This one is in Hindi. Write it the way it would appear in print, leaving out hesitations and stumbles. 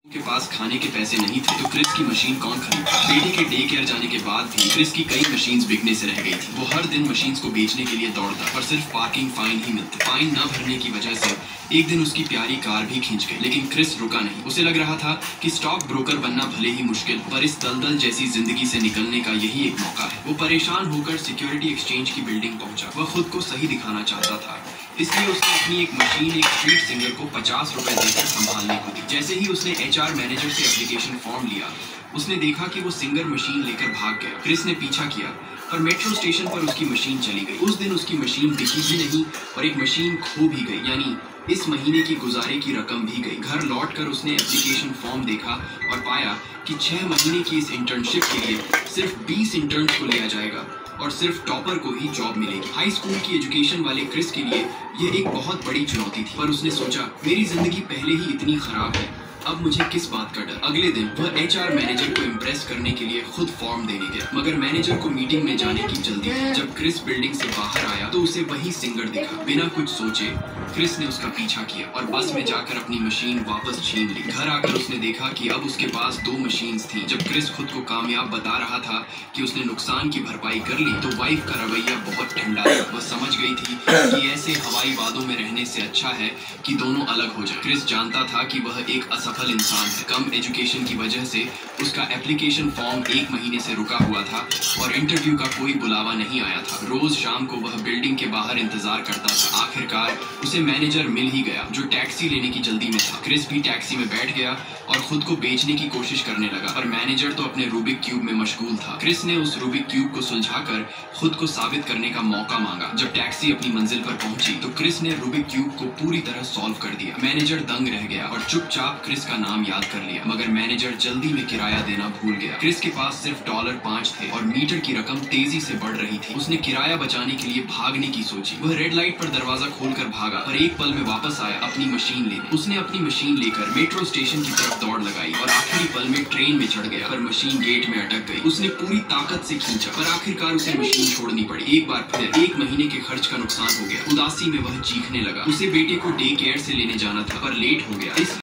के पास खाने के पैसे नहीं थे तो क्रिस की मशीन कौन खरीदता। बेटे के डे केयर जाने के बाद भी क्रिस की कई मशीन्स बिकने से रह गई थी। वो हर दिन मशीन्स को बेचने के लिए दौड़ता पर सिर्फ पार्किंग फाइन ही मिलते। फाइन न भरने की वजह से एक दिन उसकी प्यारी कार भी खींच गई, लेकिन क्रिस रुका नहीं। उसे लग रहा था कि स्टॉक ब्रोकर बनना भले ही मुश्किल पर इस दलदल जैसी जिंदगी से निकलने का यही एक मौका है। वो परेशान होकर सिक्योरिटी एक्सचेंज की बिल्डिंग पहुंचा। वह खुद को सही दिखाना चाहता था, इसलिए उसने अपनी एक मशीन एक स्ट्रीट सिंगर को 50 रुपए देकर संभालने को दी। जैसे ही उसने एचआर मैनेजर से एप्लीकेशन फॉर्म लिया, उसने देखा कि वो सिंगर मशीन लेकर भाग गया। क्रिस ने पीछा किया पर मेट्रो स्टेशन पर उसकी मशीन चली गई। उस दिन उसकी मशीन दिखी भी नहीं और एक मशीन खो भी गई, यानी इस महीने की गुजारे की रकम भी गई। घर लौटकर उसने एप्लीकेशन फॉर्म देखा और पाया कि 6 महीने की इस इंटर्नशिप के लिए सिर्फ 20 इंटर्न्स को लिया जाएगा और सिर्फ टॉपर को ही जॉब मिलेगी। हाई स्कूल की एजुकेशन वाले क्रिस के लिए यह एक बहुत बड़ी चुनौती थी, पर उसने सोचा मेरी जिंदगी पहले ही इतनी खराब है, अब मुझे किस बात का डर। अगले दिन वह एचआर मैनेजर को इम्प्रेस करने के लिए खुद फॉर्म देने गया, मगर मैनेजर को मीटिंग में जाने की जल्दी थी। जब क्रिस बिल्डिंग से बाहर आया तो उसे वही सिंगर दिखा। बिना कुछ सोचे क्रिस ने उसका पीछा किया और बस में जाकर अपनी मशीन वापस छीन ली। घर आकर उसने देखा कि अब उसके पास 2 मशीन्स थी। जब क्रिस खुद को कामयाब बता रहा था कि उसने नुकसान की भरपाई कर ली तो वाइफ का रवैया बहुत ठंडा था। वह समझ गई थी कि ऐसे हवाई वादों में रहने से अच्छा है कि दोनों अलग हो जाए। क्रिस जानता था कि वह एक असफल इंसान है। कम एजुकेशन की वजह से उसका एप्लीकेशन फॉर्म 1 महीने से रुका हुआ था और इंटरव्यू का कोई बुलावा नहीं आया था। रोज शाम को वह बिल्डिंग के बाहर इंतजार करता था। आखिरकार उसे मैनेजर मिल ही गया जो टैक्सी लेने की जल्दी में था। क्रिस भी टैक्सी में बैठ गया और खुद को बेचने की कोशिश करने लगा, पर मैनेजर तो अपने रूबिक क्यूब में मशगूल था। क्रिस ने उस रूबिक क्यूब को सुलझाकर खुद को साबित करने का मौका मांगा। जब टैक्सी अपनी मंजिल पर पहुंची तो क्रिस ने रूबिक क्यूब को पूरी तरह सॉल्व कर दिया। मैनेजर दंग रह गया और चुपचाप क्रिस का नाम याद कर लिया, मगर मैनेजर जल्दी में किराया देना भूल गया। क्रिस के पास सिर्फ $5 थे और मीटर की रकम तेजी से बढ़ रही थी। उसने किराया बचाने के लिए भागने की सोची। वह रेड लाइट पर दरवाजा खोलकर भागा, पर एक पल में वापस आया अपनी मशीन लेने। उसने अपनी मशीन लेकर मेट्रो स्टेशन की तरफ दौड़ लगाई और आखिरी पल में ट्रेन में चढ़ गया, पर मशीन गेट में अटक गई। उसने पूरी ताकत से खींचा, पर आखिरकार उसे मशीन छोड़नी पड़ी। एक बार फिर 1 महीने के खर्च का नुकसान हो गया। उदासी में वह चीखने लगा। उसे बेटे को डे केयर से लेने जाना था पर लेट हो गया।